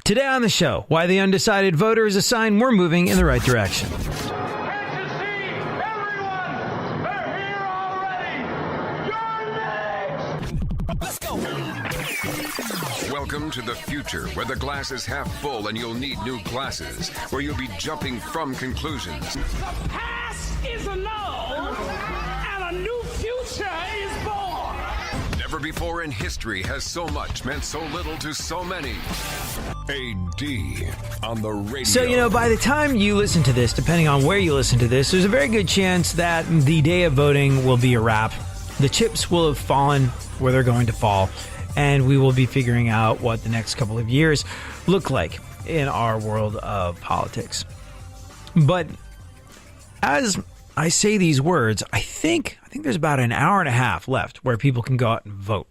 Today on the show, why the undecided voter is a sign we're moving in the right direction. Can't you see? Everyone! They're here already! You're next! Let's go! Welcome to the future, where the glass is half full and you'll need new glasses, where you'll be jumping from conclusions. The past is annulled, and a new future is born! Never before in history has so much meant so little to so many. AD on the radio. So, by the time you listen to this, depending on where you listen to this, there's a very good chance that the day of voting will be a wrap. The chips will have fallen where they're going to fall, and we will be figuring out what the next couple of years look like in our world of politics. But as I say these words, I think there's about an hour and a half left where people can go out and vote.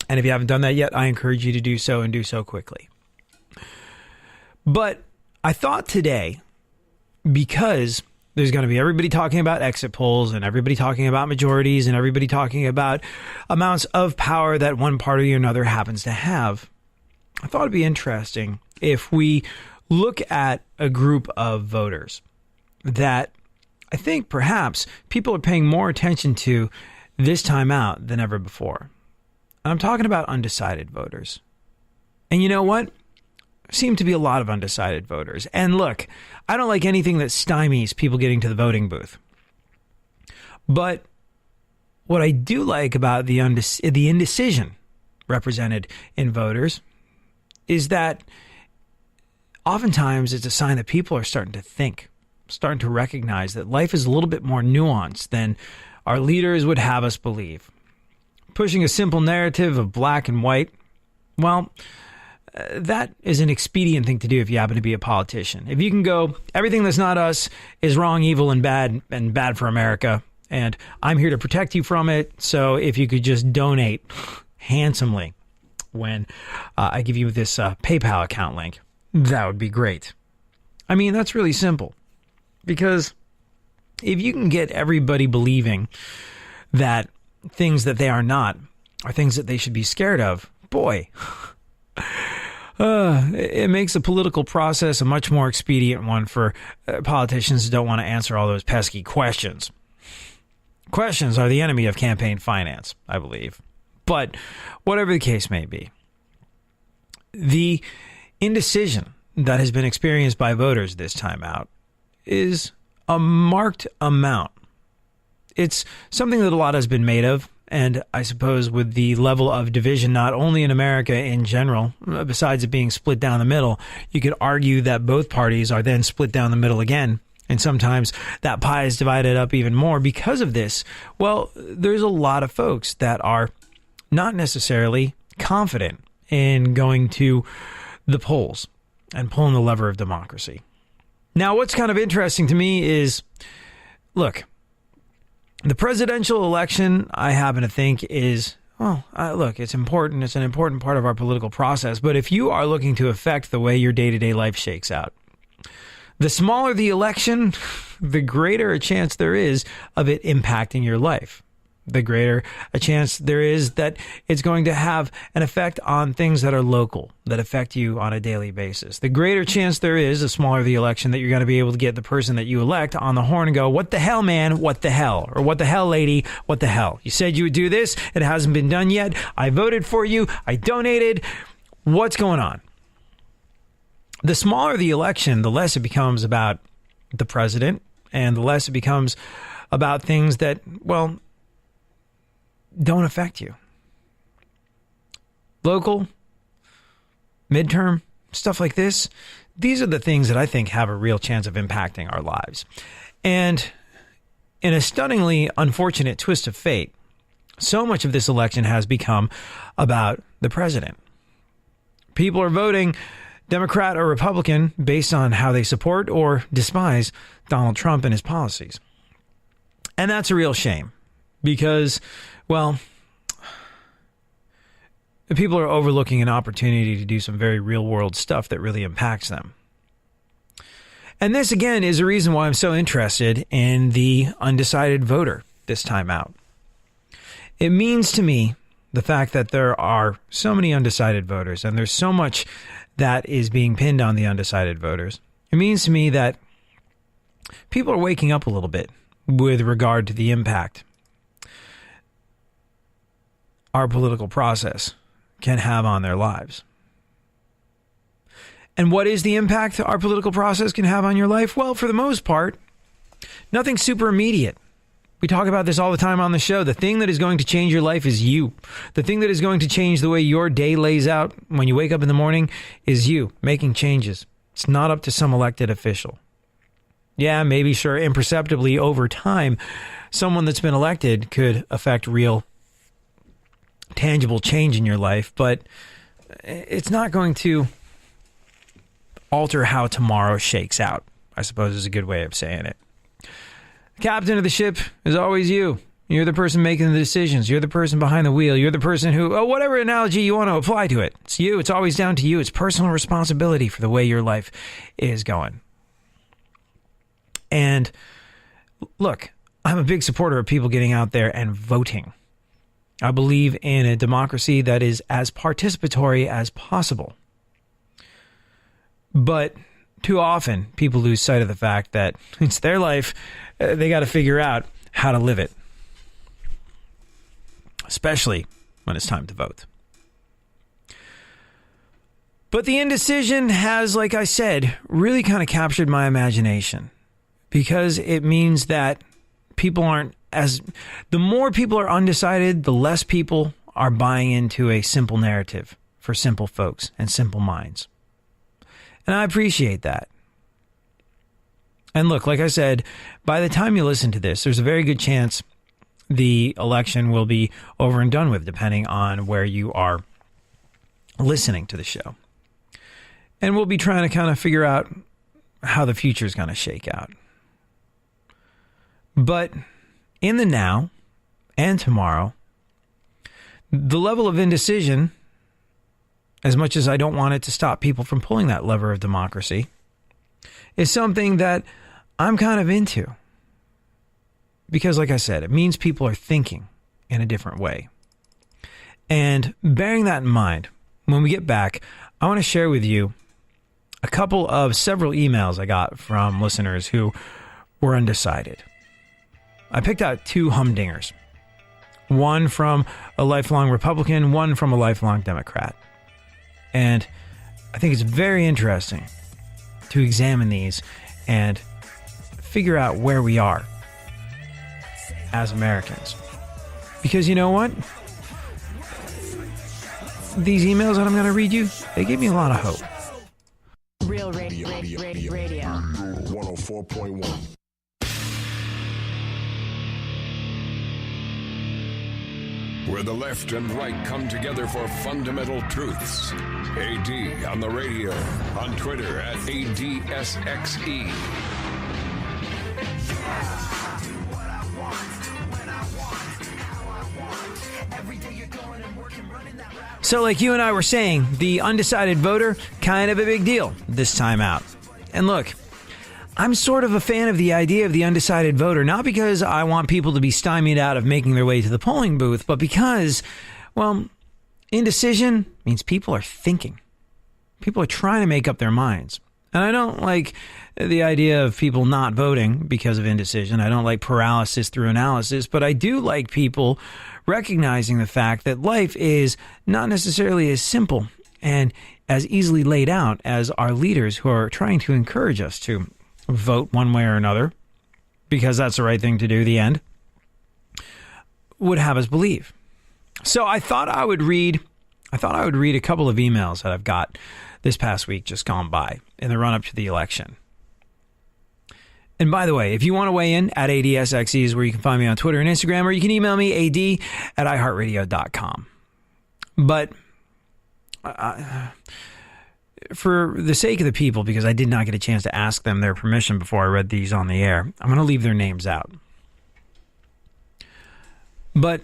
And if you haven't done that yet, I encourage you to do so and do so quickly. But I thought today, because there's going to be everybody talking about exit polls and everybody talking about majorities and everybody talking about amounts of power that one party or another happens to have, I thought it'd be interesting if we look at a group of voters that I think perhaps people are paying more attention to this time out than ever before. And I'm talking about undecided voters. And you know what? Seem to be a lot of undecided voters. And look, I don't like anything that stymies people getting to the voting booth. But what I do like about the indecision represented in voters is that oftentimes it's a sign that people are starting to think, starting to recognize that life is a little bit more nuanced than our leaders would have us believe. Pushing a simple narrative of black and white, well, that is an expedient thing to do if you happen to be a politician. If you can go, everything that's not us is wrong, evil, and bad for America, and I'm here to protect you from it, so if you could just donate handsomely when I give you this PayPal account link, that would be great. I mean, that's really simple. Because if you can get everybody believing that things that they are not are things that they should be scared of, boy, it makes the political process a much more expedient one for politicians who don't want to answer all those pesky questions. Questions are the enemy of campaign finance, I believe. But whatever the case may be, the indecision that has been experienced by voters this time out is a marked amount. It's something that a lot has been made of. And I suppose with the level of division, not only in America in general, besides it being split down the middle, you could argue that both parties are then split down the middle again. And sometimes that pie is divided up even more because of this. Well, there's a lot of folks that are not necessarily confident in going to the polls and pulling the lever of democracy. Now, what's kind of interesting to me is, look, the presidential election, I happen to think is, look, it's important. It's an important part of our political process. But if you are looking to affect the way your day-to-day life shakes out, the smaller the election, the greater a chance there is of it impacting your life. The greater a chance there is that it's going to have an effect on things that are local, that affect you on a daily basis. The greater chance there is, the smaller the election, that you're going to be able to get the person that you elect on the horn and go, what the hell, man? What the hell? Or what the hell, lady? What the hell? You said you would do this. It hasn't been done yet. I voted for you. I donated. What's going on? The smaller the election, the less it becomes about the president, and the less it becomes about things that, well, don't affect you. Local, midterm, stuff like this, these are the things that I think have a real chance of impacting our lives. And in a stunningly unfortunate twist of fate, so much of this election has become about the president. People are voting Democrat or Republican based on how they support or despise Donald Trump and his policies. And that's a real shame because, well, people are overlooking an opportunity to do some very real world stuff that really impacts them. And this, again, is a reason why I'm so interested in the undecided voter this time out. It means to me the fact that there are so many undecided voters and there's so much that is being pinned on the undecided voters. It means to me that people are waking up a little bit with regard to the impact our political process can have on their lives. And what is the impact our political process can have on your life? Well, for the most part, nothing super immediate. We talk about this all the time on the show. The thing that is going to change your life is you. The thing that is going to change the way your day lays out when you wake up in the morning is you making changes. It's not up to some elected official. Yeah, maybe, sure, imperceptibly over time, someone that's been elected could affect real, tangible change in your life, but it's not going to alter how tomorrow shakes out, I suppose is a good way of saying it. The captain of the ship is always you. You're the person making the decisions. You're the person behind the wheel. You're the person who, whatever analogy you want to apply to it. It's you. It's always down to you. It's personal responsibility for the way your life is going. And look, I'm a big supporter of people getting out there and voting. I believe in a democracy that is as participatory as possible. But too often, people lose sight of the fact that it's their life. They got to figure out how to live it, especially when it's time to vote. But the indecision has, like I said, really kind of captured my imagination, because it means that people aren't the more people are undecided, the less people are buying into a simple narrative for simple folks and simple minds. And I appreciate that. And look, like I said, by the time you listen to this, there's a very good chance the election will be over and done with, depending on where you are listening to the show. And we'll be trying to kind of figure out how the future is going to shake out. But in the now and tomorrow, the level of indecision, as much as I don't want it to stop people from pulling that lever of democracy, is something that I'm kind of into. Because, like I said, it means people are thinking in a different way. And bearing that in mind, when we get back, I want to share with you a couple of several emails I got from listeners who were undecided. I picked out two humdingers. One from a lifelong Republican, one from a lifelong Democrat. And I think it's very interesting to examine these and figure out where we are as Americans. Because you know what? These emails that I'm going to read you, they give me a lot of hope. Real radio. 104.1. Where the left and right come together for fundamental truths. AD on the radio, on Twitter at ADSXE. So like you and I were saying, the undecided voter, kind of a big deal this time out. And look, I'm sort of a fan of the idea of the undecided voter, not because I want people to be stymied out of making their way to the polling booth, but because, well, indecision means people are thinking. People are trying to make up their minds. And I don't like the idea of people not voting because of indecision. I don't like paralysis through analysis, but I do like people recognizing the fact that life is not necessarily as simple and as easily laid out as our leaders who are trying to encourage us to vote one way or another, because that's the right thing to do, the end, would have us believe. So I thought I would read a couple of emails that I've got this past week just gone by in the run-up to the election. And by the way, if you want to weigh in, at ADSXE is where you can find me on Twitter and Instagram, or you can email me, ad@iheartradio.com. But for the sake of the people, because I did not get a chance to ask them their permission before I read these on the air, I'm going to leave their names out. But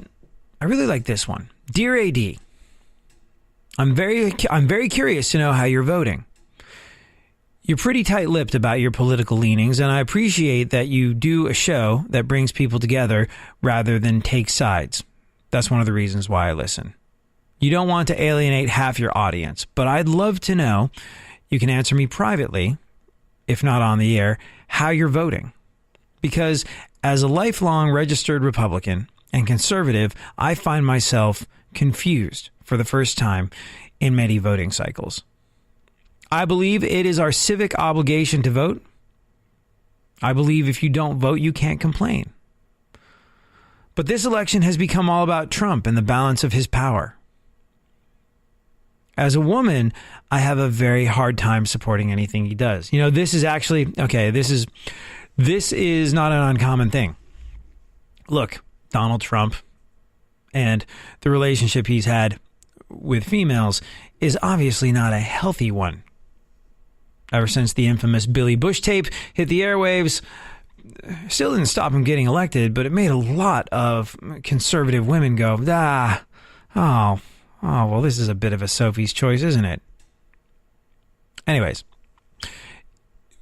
I really like this one. Dear AD, I'm very curious to know how you're voting. You're pretty tight-lipped about your political leanings, and I appreciate that you do a show that brings people together rather than take sides. That's one of the reasons why I listen. You don't want to alienate half your audience, but I'd love to know, you can answer me privately, if not on the air, how you're voting. Because as a lifelong registered Republican and conservative, I find myself confused for the first time in many voting cycles. I believe it is our civic obligation to vote. I believe if you don't vote, you can't complain. But this election has become all about Trump and the balance of his power. As a woman, I have a very hard time supporting anything he does. You know, this is actually, okay, this is not an uncommon thing. Look, Donald Trump and the relationship he's had with females is obviously not a healthy one. Ever since the infamous Billy Bush tape hit the airwaves, still didn't stop him getting elected, but it made a lot of conservative women go, well, this is a bit of a Sophie's choice, isn't it? Anyways,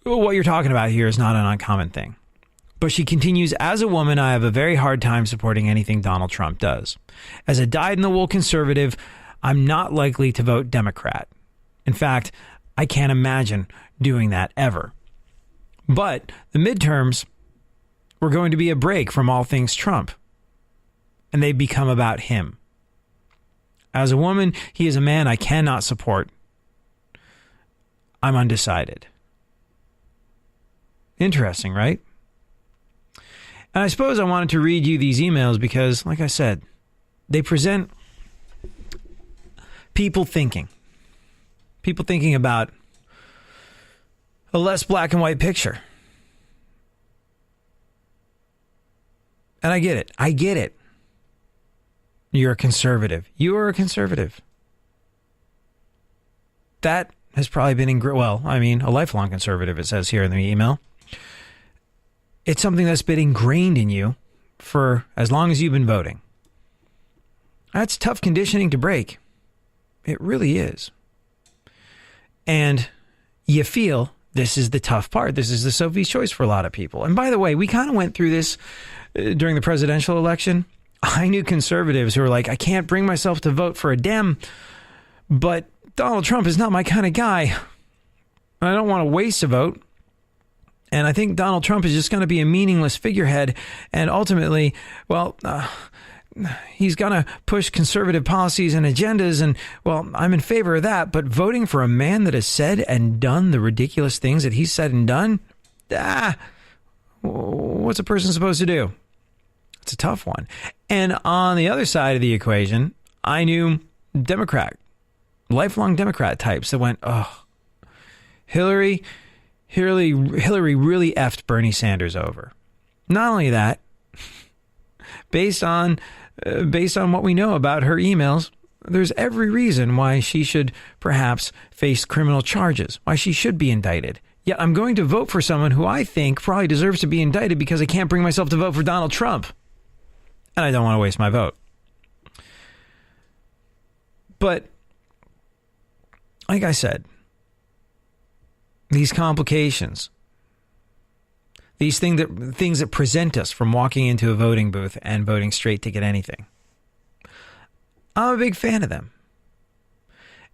what you're talking about here is not an uncommon thing. But she continues, as a woman, I have a very hard time supporting anything Donald Trump does. As a dyed-in-the-wool conservative, I'm not likely to vote Democrat. In fact, I can't imagine doing that ever. But the midterms were going to be a break from all things Trump, and they've become about him. As a woman, he is a man I cannot support. I'm undecided. Interesting, right? And I suppose I wanted to read you these emails because, like I said, they present people thinking about a less black and white picture. And I get it. You're a conservative. You are a conservative. That has probably been a lifelong conservative, it says here in the email. It's something that's been ingrained in you for as long as you've been voting. That's tough conditioning to break. It really is. And you feel this is the tough part. This is the Sophie's choice for a lot of people. And by the way, we kind of went through this during the presidential election. I knew conservatives who were like, I can't bring myself to vote for a Dem, but Donald Trump is not my kind of guy. I don't want to waste a vote. And I think Donald Trump is just going to be a meaningless figurehead. And ultimately, he's going to push conservative policies and agendas. And, I'm in favor of that. But voting for a man that has said and done the ridiculous things that he's said and done, what's a person supposed to do? It's a tough one. And on the other side of the equation, I knew lifelong Democrat types that went, Hillary really effed Bernie Sanders over. Not only that, based on what we know about her emails, there's every reason why she should perhaps face criminal charges, why she should be indicted. Yet I'm going to vote for someone who I think probably deserves to be indicted because I can't bring myself to vote for Donald Trump. And I don't want to waste my vote. But, like I said, these complications, these things that present us from walking into a voting booth and voting straight to get anything, I'm a big fan of them.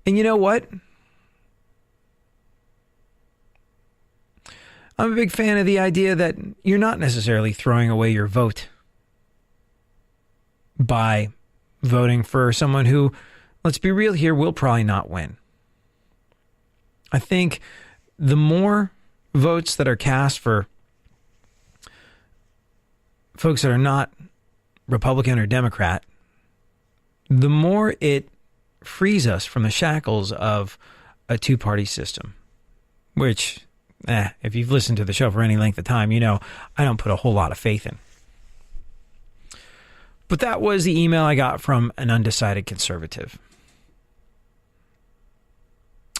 And you know what? I'm a big fan of the idea that you're not necessarily throwing away your vote by voting for someone who, let's be real here, will probably not win. I think the more votes that are cast for folks that are not Republican or Democrat, the more it frees us from the shackles of a two-party system, which, if you've listened to the show for any length of time, you know I don't put a whole lot of faith in. But that was the email I got from an undecided conservative.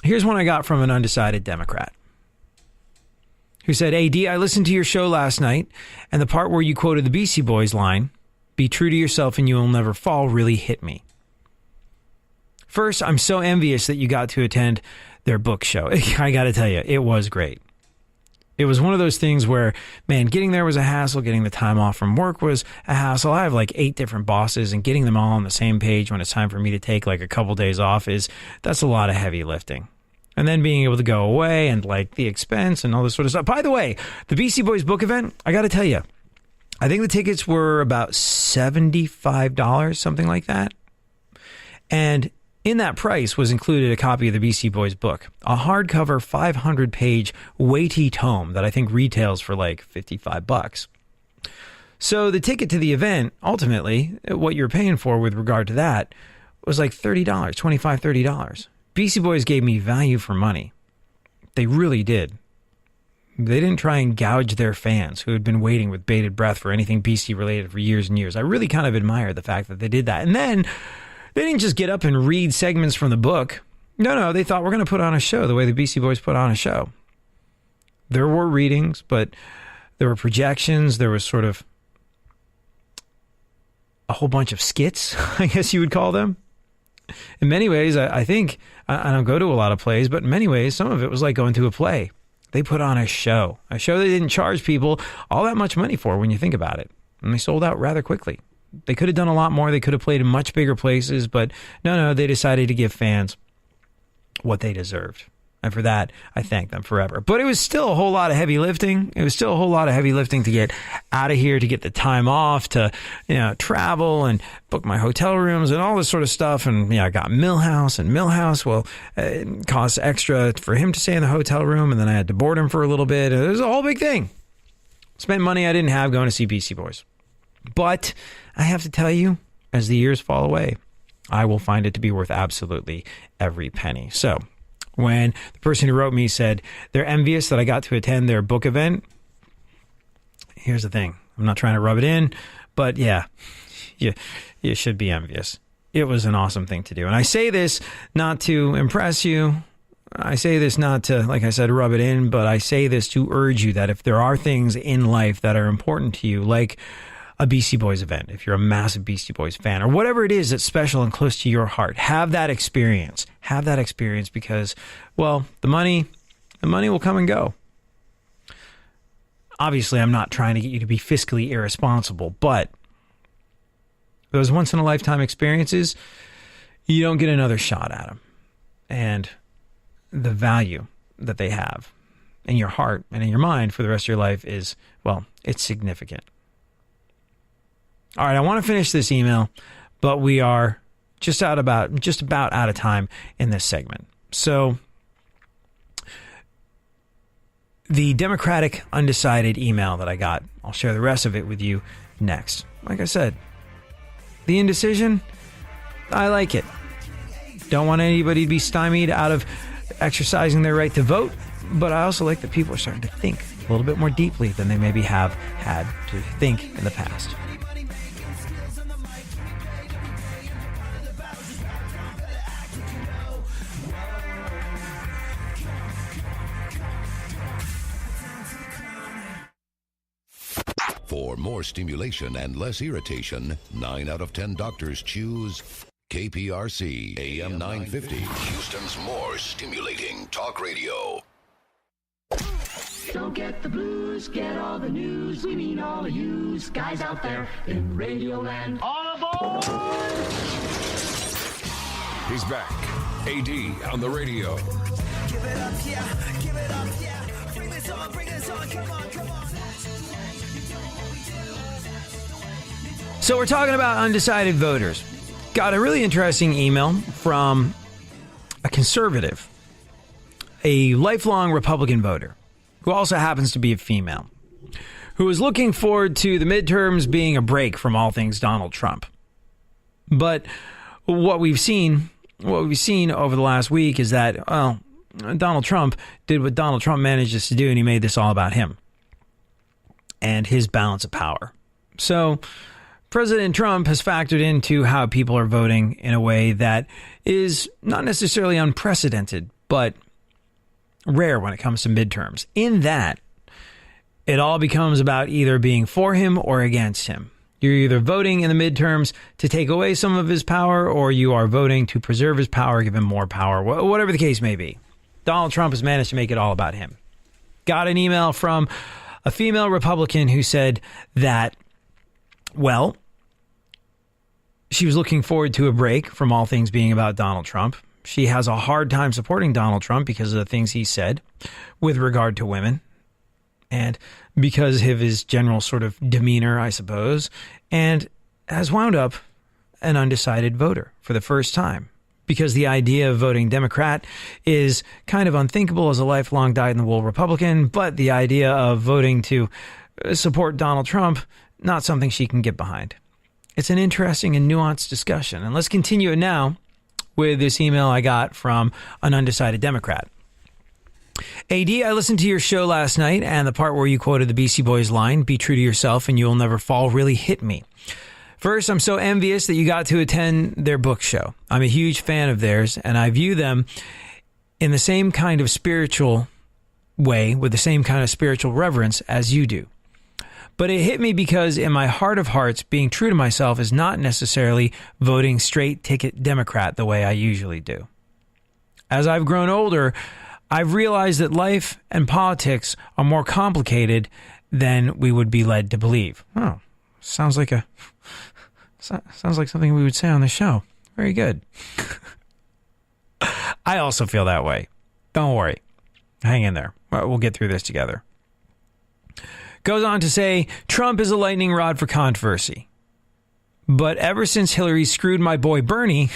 Here's one I got from an undecided Democrat who said, AD, I listened to your show last night, and the part where you quoted the Beastie Boys line, be true to yourself and you will never fall, really hit me. First, I'm so envious that you got to attend their book show. I got to tell you, it was great. It was one of those things where, man, getting there was a hassle. Getting the time off from work was a hassle. I have like 8 different bosses, and getting them all on the same page when it's time for me to take like a couple days off that's a lot of heavy lifting. And then being able to go away and like the expense and all this sort of stuff. By the way, the BC Boys book event, I got to tell you, I think the tickets were about $75, something like that. And in that price was included a copy of the BC Boys book, a hardcover 500-page weighty tome that I think retails for like $55. So the ticket to the event, ultimately, what you're paying for with regard to that was like $30, $25, $30. BC Boys gave me value for money. They really did. They didn't try and gouge their fans who had been waiting with bated breath for anything BC related for years and years. I really kind of admire the fact that they did that. And then they didn't just get up and read segments from the book. No, they thought we're going to put on a show the way the BC Boys put on a show. There were readings, but there were projections. There was sort of a whole bunch of skits, I guess you would call them. In many ways, I think, I don't go to a lot of plays, but in many ways, some of it was like going to a play. They put on a show they didn't charge people all that much money for when you think about it. And they sold out rather quickly. They could have done a lot more. They could have played in much bigger places, but no, they decided to give fans what they deserved. And for that, I thank them forever. But it was still a whole lot of heavy lifting. It was still a whole lot of heavy lifting to get out of here, to get the time off, to, travel and book my hotel rooms and all this sort of stuff. And, I got Millhouse. Well, it cost extra for him to stay in the hotel room. And then I had to board him for a little bit. It was a whole big thing. Spent money I didn't have going to see BC Boys. But I have to tell you, as the years fall away, I will find it to be worth absolutely every penny. So when the person who wrote me said they're envious that I got to attend their book event, here's the thing. I'm not trying to rub it in, but yeah, you should be envious. It was an awesome thing to do. And I say this not to impress you. I say this not to, like I said, rub it in, but I say this to urge you that if there are things in life that are important to you, like a BC Boys event, if you're a massive BC Boys fan, or whatever it is that's special and close to your heart, have that experience. Have that experience because, well, the money will come and go. Obviously, I'm not trying to get you to be fiscally irresponsible, but those once-in-a-lifetime experiences, you don't get another shot at them. And the value that they have in your heart and in your mind for the rest of your life is, well, it's significant. All right, I want to finish this email, but we are just about out of time in this segment. So the Democratic Undecided email that I got, I'll share the rest of it with you next. Like I said, the indecision, I like it. Don't want anybody to be stymied out of exercising their right to vote, but I also like that people are starting to think a little bit more deeply than they maybe have had to think in the past. For more stimulation and less irritation, 9 out of 10 doctors choose KPRC AM 950, Houston's more stimulating talk radio. Don't get the blues, get all the news. We mean all of you guys out there in Radioland. All aboard! He's back. AD on the radio. Give it up, yeah. Give it up, yeah. Bring this on, come on, come on. So we're talking about undecided voters. Got a really interesting email from a conservative, a lifelong Republican voter, who also happens to be a female, who is looking forward to the midterms being a break from all things Donald Trump. But what we've seen over the last week is that, well, Donald Trump did what Donald Trump manages to do, and he made this all about him and his balance of power. So President Trump has factored into how people are voting in a way that is not necessarily unprecedented, but rare when it comes to midterms. In that, it all becomes about either being for him or against him. You're either voting in the midterms to take away some of his power, or you are voting to preserve his power, give him more power, whatever the case may be. Donald Trump has managed to make it all about him. got an email from a female Republican who said that, well, she was looking forward to a break from all things being about Donald Trump. She has a hard time supporting Donald Trump because of the things he said with regard to women and because of his general sort of demeanor, I suppose, and has wound up an undecided voter for the first time because the idea of voting Democrat is kind of unthinkable as a lifelong dyed-in-the-wool Republican, but the idea of voting to support Donald Trump, not something she can get behind. It's an interesting and nuanced discussion, and let's continue it now with this email I got from an undecided Democrat. AD, I listened to your show last night, and the part where you quoted the Beastie Boys line, "Be true to yourself and you will never fall," really hit me. First, I'm so envious that you got to attend their book show. I'm a huge fan of theirs, and I view them in the same kind of spiritual way, with the same kind of spiritual reverence as you do. But it hit me because in my heart of hearts, being true to myself is not necessarily voting straight ticket Democrat the way I usually do. As I've grown older, I've realized that life and politics are more complicated than we would be led to believe. Oh, sounds like something we would say on the show. Very good. I also feel that way. Don't worry. Hang in there. We'll get through this together. Goes on to say, Trump is a lightning rod for controversy. But ever since Hillary screwed my boy Bernie,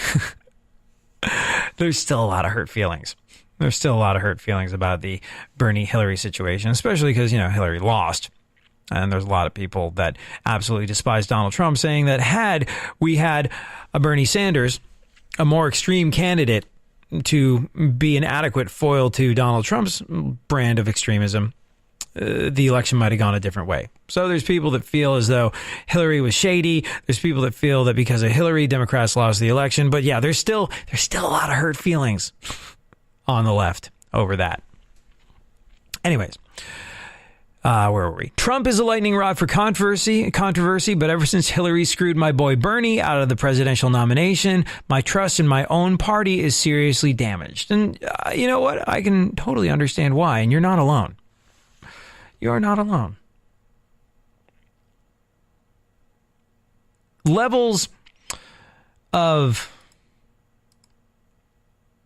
there's still a lot of hurt feelings. There's still a lot of hurt feelings about the Bernie-Hillary situation, especially because, Hillary lost. And there's a lot of people that absolutely despise Donald Trump, saying that had we had a Bernie Sanders, a more extreme candidate to be an adequate foil to Donald Trump's brand of extremism, the election might have gone a different way. So there's people that feel as though Hillary was shady. There's people that feel that because of Hillary, Democrats lost the election. But yeah, there's still a lot of hurt feelings on the left over that. Anyways, where were we? Trump is a lightning rod for controversy, but ever since Hillary screwed my boy Bernie out of the presidential nomination, my trust in my own party is seriously damaged. And you know what? I can totally understand why, and you're not alone. You're not alone. Levels of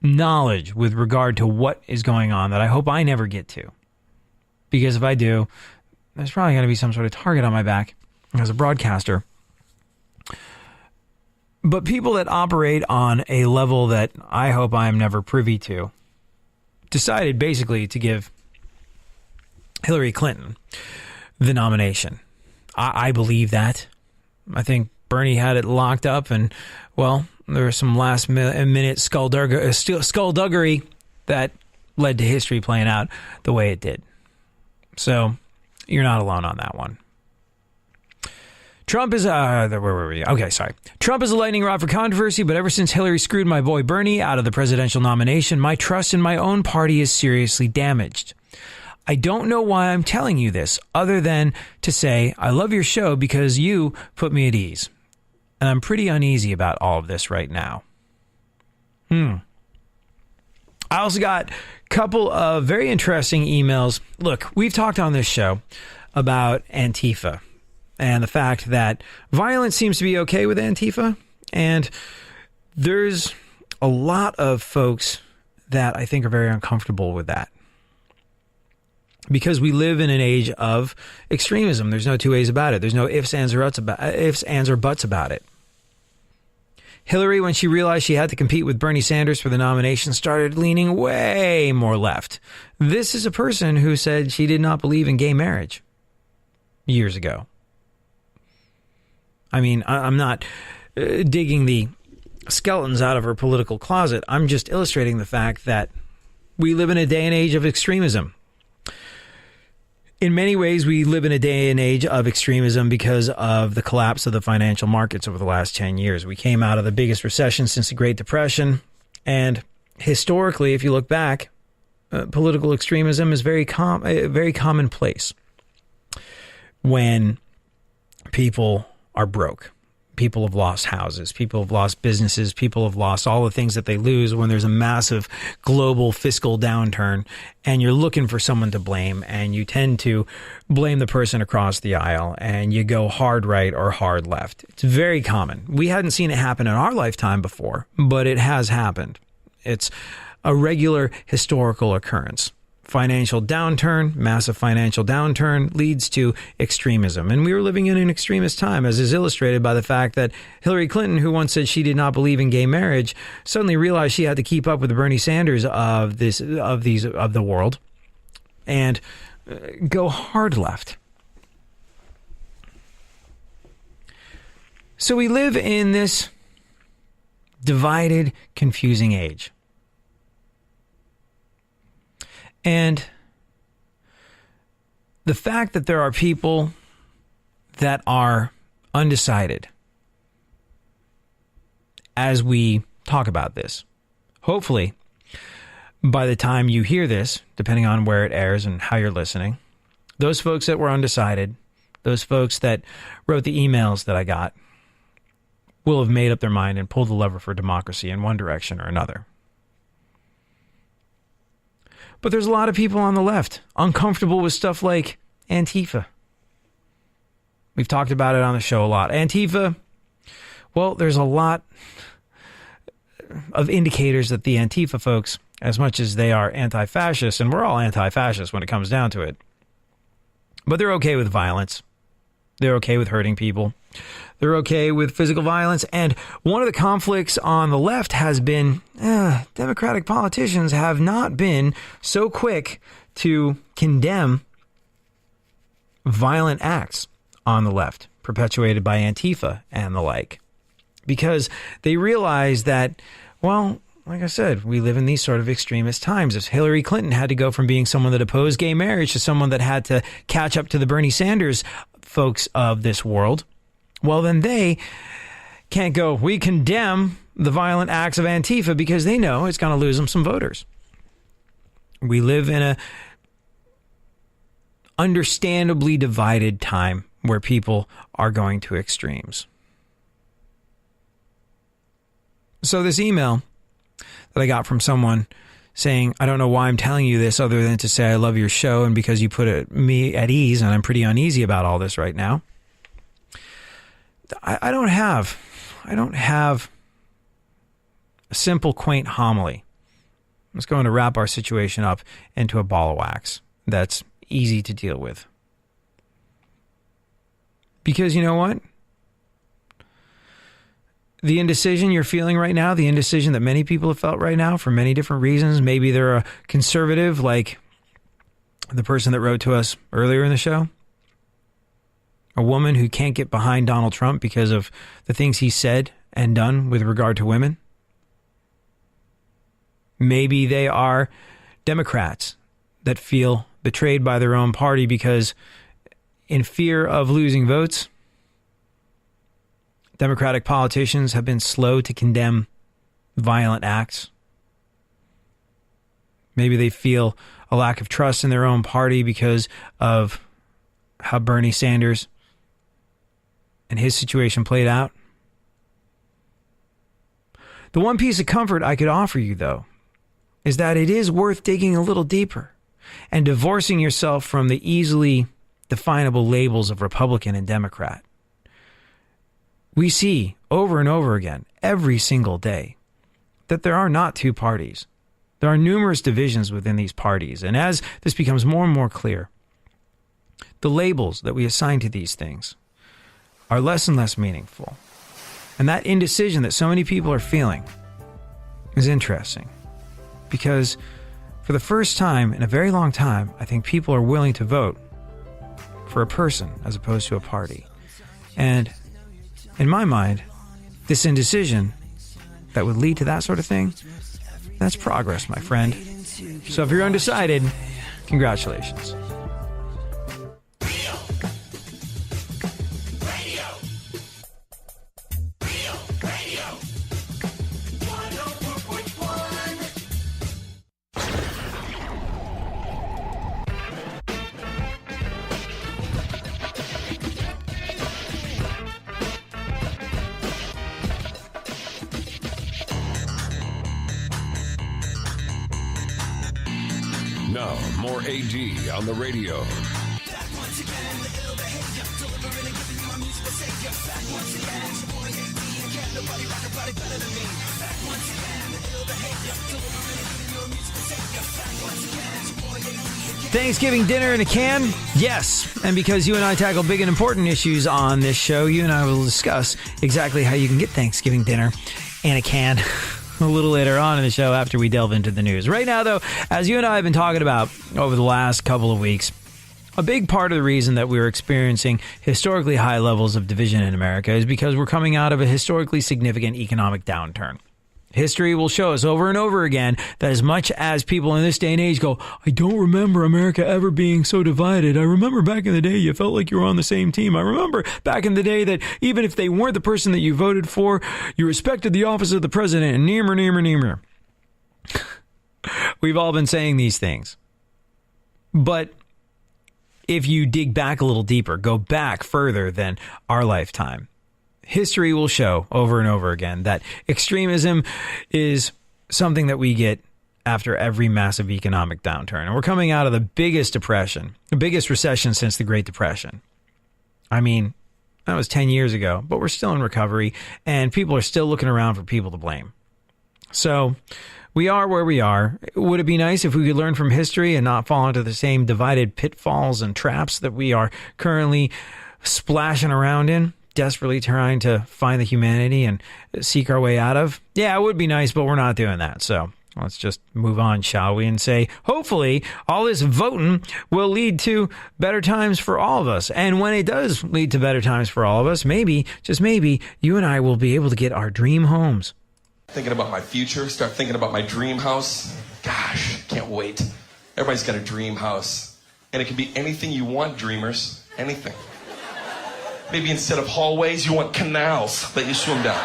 knowledge with regard to what is going on that I hope I never get to. Because if I do, there's probably going to be some sort of target on my back as a broadcaster. But people that operate on a level that I hope I am never privy to decided basically to give Hillary Clinton the nomination. I believe that. I think Bernie had it locked up, and, well, there was some last-minute skullduggery that led to history playing out the way it did. So, you're not alone on that one. Trump is where were we? Okay, sorry. Trump is a lightning rod for controversy, but ever since Hillary screwed my boy Bernie out of the presidential nomination, my trust in my own party is seriously damaged. I don't know why I'm telling you this, other than to say I love your show because you put me at ease. And I'm pretty uneasy about all of this right now. I also got a couple of very interesting emails. Look, we've talked on this show about Antifa and the fact that violence seems to be okay with Antifa. And there's a lot of folks that I think are very uncomfortable with that. Because we live in an age of extremism. There's no two ways about it. There's no ifs, ands, or buts about it. Hillary, when she realized she had to compete with Bernie Sanders for the nomination, started leaning way more left. This is a person who said she did not believe in gay marriage years ago. I mean, I'm not digging the skeletons out of her political closet. I'm just illustrating the fact that we live in a day and age of extremism. In many ways, we live in a day and age of extremism because of the collapse of the financial markets over the last 10 years. We came out of the biggest recession since the Great Depression. And historically, if you look back, political extremism is very commonplace when people are broke, People have lost houses. People have lost businesses. People have lost all the things that they lose when there's a massive global fiscal downturn, and you're looking for someone to blame, and you tend to blame the person across the aisle, and you go hard right or hard left. It's very common. We hadn't seen it happen in our lifetime before, but it has happened. It's a regular historical occurrence. Financial downturn, massive financial downturn leads to extremism. And we were living in an extremist time, as is illustrated by the fact that Hillary Clinton, who once said she did not believe in gay marriage, suddenly realized she had to keep up with the Bernie Sanders of the world and go hard left. So we live in this divided, confusing age. And the fact that there are people that are undecided as we talk about this, hopefully by the time you hear this, depending on where it airs and how you're listening, those folks that were undecided, those folks that wrote the emails that I got, will have made up their mind and pulled the lever for democracy in one direction or another. But there's a lot of people on the left uncomfortable with stuff like Antifa. We've talked about it on the show a lot. Antifa, well, there's a lot of indicators that the Antifa folks, as much as they are anti-fascist, and we're all anti-fascist when it comes down to it, but they're okay with violence. They're okay with hurting people. They're okay with physical violence. And one of the conflicts on the left has been Democratic politicians have not been so quick to condemn violent acts on the left, perpetuated by Antifa and the like, because they realize that, well, like I said, we live in these sort of extremist times. If Hillary Clinton had to go from being someone that opposed gay marriage to someone that had to catch up to the Bernie Sanders folks of this world, well, then they can't go, we condemn the violent acts of Antifa, because they know it's going to lose them some voters. We live in a understandably divided time where people are going to extremes. So this email that I got from someone saying, I don't know why I'm telling you this other than to say I love your show and because you put me at ease, and I'm pretty uneasy about all this right now. I don't have a simple, quaint homily. I'm just going to wrap our situation up into a ball of wax that's easy to deal with. Because you know what? The indecision you're feeling right now, the indecision that many people have felt right now for many different reasons, maybe they're a conservative like the person that wrote to us earlier in the show, a woman who can't get behind Donald Trump because of the things he said and done with regard to women. Maybe they are Democrats that feel betrayed by their own party because in fear of losing votes, Democratic politicians have been slow to condemn violent acts. Maybe they feel a lack of trust in their own party because of how Bernie Sanders and his situation played out. The one piece of comfort I could offer you, though, is that it is worth digging a little deeper and divorcing yourself from the easily definable labels of Republican and Democrat. We see over and over again, every single day, that there are not two parties. There are numerous divisions within these parties. And as this becomes more and more clear, the labels that we assign to these things are less and less meaningful. And that indecision that so many people are feeling is interesting. Because for the first time in a very long time, I think people are willing to vote for a person as opposed to a party. And in my mind, this indecision that would lead to that sort of thing, that's progress, my friend. So if you're undecided, congratulations. more AD on the radio. Thanksgiving dinner in a can? Yes. And because you and I tackle big and important issues on this show, you and I will discuss exactly how you can get Thanksgiving dinner in a can a little later on in the show after we delve into the news. Right now, though, as you and I have been talking about over the last couple of weeks, a big part of the reason that we're experiencing historically high levels of division in America is because we're coming out of a historically significant economic downturn. History will show us over and over again that as much as people in this day and age go, I don't remember America ever being so divided. I remember back in the day you felt like you were on the same team. I remember back in the day that even if they weren't the person that you voted for, you respected the office of the president. And neamer. We've all been saying these things. But if you dig back a little deeper, go back further than our lifetime, history will show over and over again that extremism is something that we get after every massive economic downturn. And we're coming out of the biggest depression, the biggest recession since the Great Depression. I mean, that was 10 years ago, but we're still in recovery and people are still looking around for people to blame. So we are where we are. Would it be nice if we could learn from history and not fall into the same divided pitfalls and traps that we are currently splashing around in? Desperately trying to find the humanity and seek our way out of? Yeah, it would be nice, but we're not doing that. So let's just move on, shall we? And say, hopefully, all this voting will lead to better times for all of us. And when it does lead to better times for all of us, maybe, just maybe, you and I will be able to get our dream homes. Thinking about my future, start thinking about my dream house. Gosh, can't wait. Everybody's got a dream house. And it can be anything you want, dreamers. Anything. Maybe instead of hallways, you want canals that you swim down.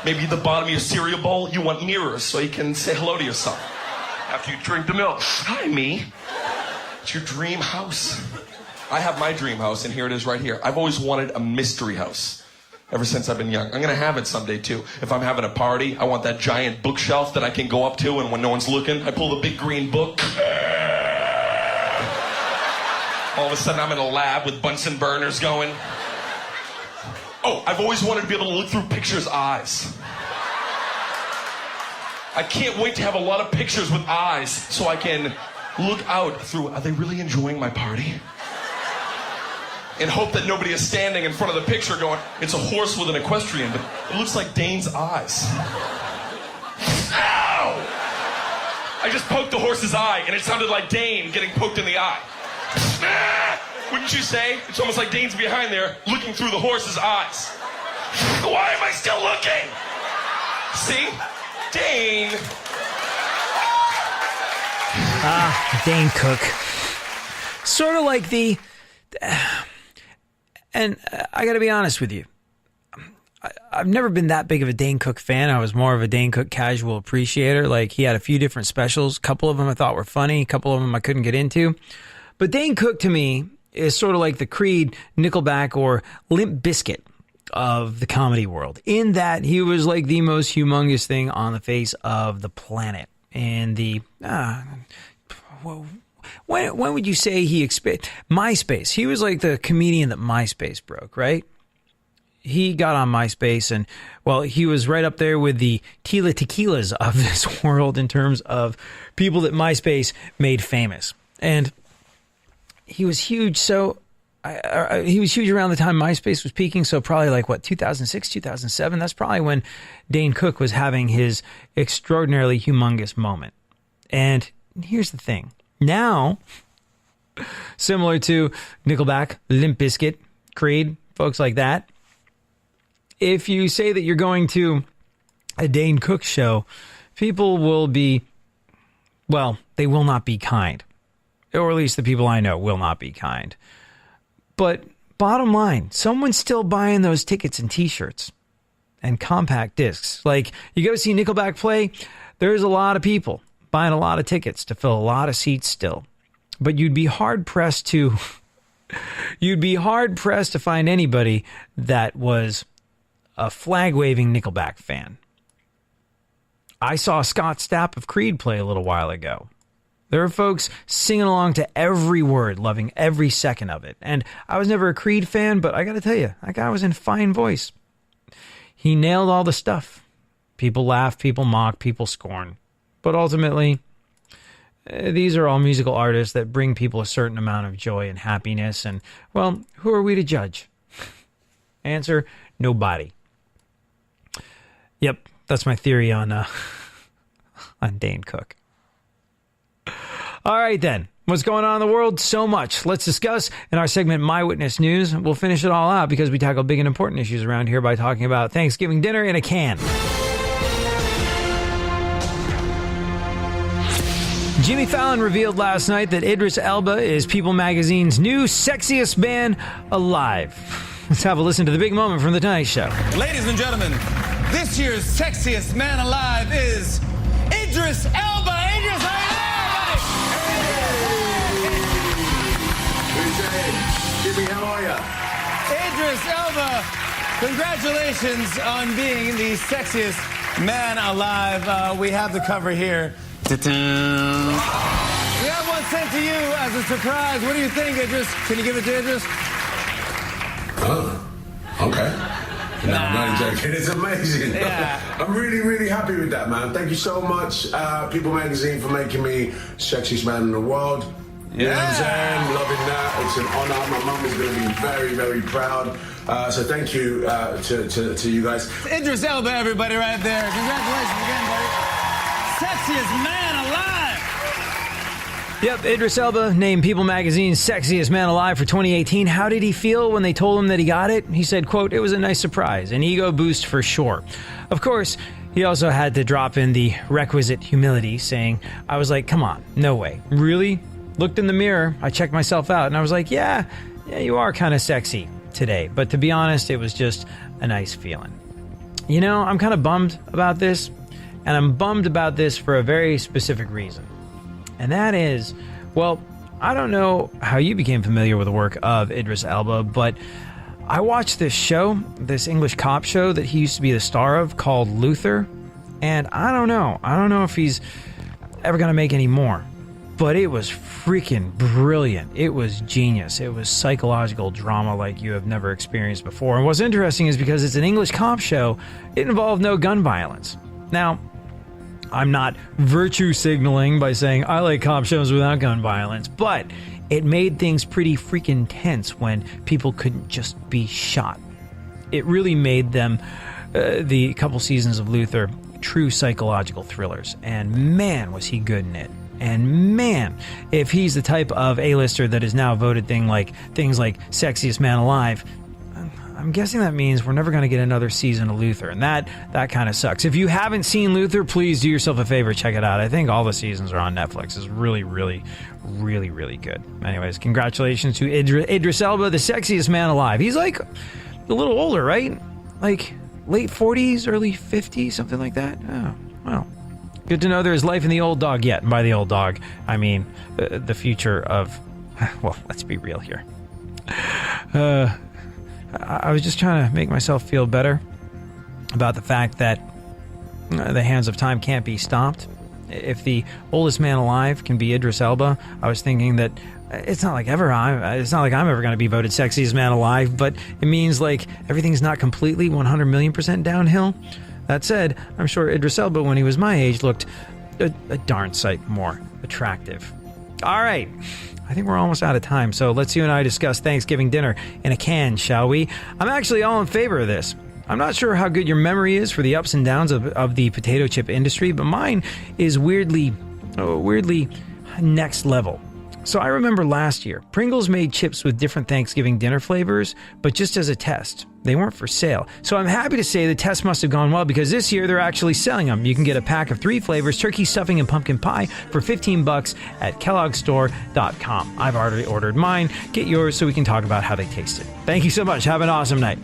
Maybe at the bottom of your cereal bowl, you want mirrors so you can say hello to yourself. After you drink the milk, hi, me. It's your dream house. I have my dream house, and here it is right here. I've always wanted a mystery house ever since I've been young. I'm going to have it someday, too. If I'm having a party, I want that giant bookshelf that I can go up to, and when no one's looking, I pull the big green book. All of a sudden, I'm in a lab with Bunsen burners going. Oh, I've always wanted to be able to look through pictures' eyes. I can't wait to have a lot of pictures with eyes so I can look out through, are they really enjoying my party? And hope that nobody is standing in front of the picture going, it's a horse with an equestrian, but it looks like Dane's eyes. Ow! I just poked the horse's eye and it sounded like Dane getting poked in the eye. Wouldn't you say? It's almost like Dane's behind there looking through the horse's eyes. Why am I still looking? See? Dane. Dane Cook. Sort of like the... And I got to be honest with you. I've never been that big of a Dane Cook fan. I was more of a Dane Cook casual appreciator. Like, he had a few different specials. A couple of them I thought were funny. A couple of them I couldn't get into. But Dane Cook, to me, is sort of like the Creed, Nickelback, or Limp Bizkit of the comedy world, in that he was like the most humongous thing on the face of the planet. And the when would you say he MySpace? He was like the comedian that MySpace broke, right? He got on MySpace, and well, he was right up there with the Tila Tequilas of this world in terms of people that MySpace made famous. And he was huge. So he was huge around the time MySpace was peaking. So probably like 2006, 2007. That's probably when Dane Cook was having his extraordinarily humongous moment. And here's the thing. Now, similar to Nickelback, Limp Bizkit, Creed, folks like that, if you say that you're going to a Dane Cook show, people will be, well, they will not be kind. Or at least the people I know will not be kind. But bottom line, someone's still buying those tickets and t-shirts and compact discs. Like, you go see Nickelback play, there's a lot of people buying a lot of tickets to fill a lot of seats still. But you'd be hard pressed to find anybody that was a flag-waving Nickelback fan. I saw Scott Stapp of Creed play a little while ago. There are folks singing along to every word, loving every second of it. And I was never a Creed fan, but I got to tell you, that guy was in fine voice. He nailed all the stuff. People laugh, people mock, people scorn. But ultimately, these are all musical artists that bring people a certain amount of joy and happiness. And, well, who are we to judge? Answer, nobody. Yep, that's my theory on Dane Cook. All right, then. What's going on in the world? So much. Let's discuss in our segment, My Witness News. We'll finish it all out because we tackle big and important issues around here by talking about Thanksgiving dinner in a can. Jimmy Fallon revealed last night that Idris Elba is People Magazine's new sexiest man alive. Let's have a listen to the big moment from The Tonight Show. Ladies and gentlemen, this year's sexiest man alive is Idris Elba. Idris, how you Jimmy, how are you? Idris Elba, congratulations on being the sexiest man alive. We have the cover here. Ta-ta. We have one sent to you as a surprise. What do you think, Idris? Can you give it to Idris? Oh, okay. No, I'm not joking. It's amazing. Yeah. I'm really, really happy with that, man. Thank you so much, People Magazine, for making me sexiest man in the world. You know what I'm saying? Loving that. It's an honor. My mum is going to be very, very proud. So thank you to you guys. Idris Elba, everybody, right there. Congratulations again, buddy. Sexiest man alive. Yep, Idris Elba named People Magazine's sexiest man alive for 2018. How did he feel when they told him that he got it? He said, quote, "It was a nice surprise, an ego boost for sure." Of course, he also had to drop in the requisite humility, saying, "I was like, come on, no way. Really? Looked in the mirror, I checked myself out, and I was like, yeah, you are kind of sexy today." But to be honest, it was just a nice feeling. You know, I'm kind of bummed about this, and I'm bummed about this for a very specific reason. And that is, well, I don't know how you became familiar with the work of Idris Elba, but I watched this show, this English cop show that he used to be the star of called Luther, and I don't know if he's ever going to make any more. But it was freaking brilliant. It was genius. It was psychological drama like you have never experienced before. And what's interesting is because it's an English cop show, it involved no gun violence. Now, I'm not virtue signaling by saying I like cop shows without gun violence, but it made things pretty freaking tense when people couldn't just be shot. It really made them, the couple seasons of Luther, true psychological thrillers. And man, was he good in it. And man, if he's the type of A-lister that is now voted things like sexiest man alive, I'm guessing that means we're never going to get another season of Luther. And that kind of sucks. If you haven't seen Luther, please do yourself a favor, check it out. I think all the seasons are on Netflix. It's really, really, really, really good. Anyways, congratulations to Idris Elba, the sexiest man alive. He's like a little older, right? Like late 40s, early 50s, something like that. Oh, well. Good to know there is life in the old dog yet. And by the old dog, I mean the future of, well, let's be real here. I was just trying to make myself feel better about the fact that the hands of time can't be stopped. If the oldest man alive can be Idris Elba, I was thinking that it's not like I'm ever going to be voted sexiest man alive, but it means like everything's not completely 100 million% downhill. That said, I'm sure Idris Elba, when he was my age, looked a darn sight more attractive. All right, I think we're almost out of time, so let's you and I discuss Thanksgiving dinner in a can, shall we? I'm actually all in favor of this. I'm not sure how good your memory is for the ups and downs of the potato chip industry, but mine is weirdly next level. So I remember last year, Pringles made chips with different Thanksgiving dinner flavors, but just as a test. They weren't for sale. So I'm happy to say the test must have gone well because this year they're actually selling them. You can get a pack of 3 flavors, turkey stuffing and pumpkin pie, for $15 at kelloggstore.com. I've already ordered mine. Get yours so we can talk about how they tasted. Thank you so much. Have an awesome night.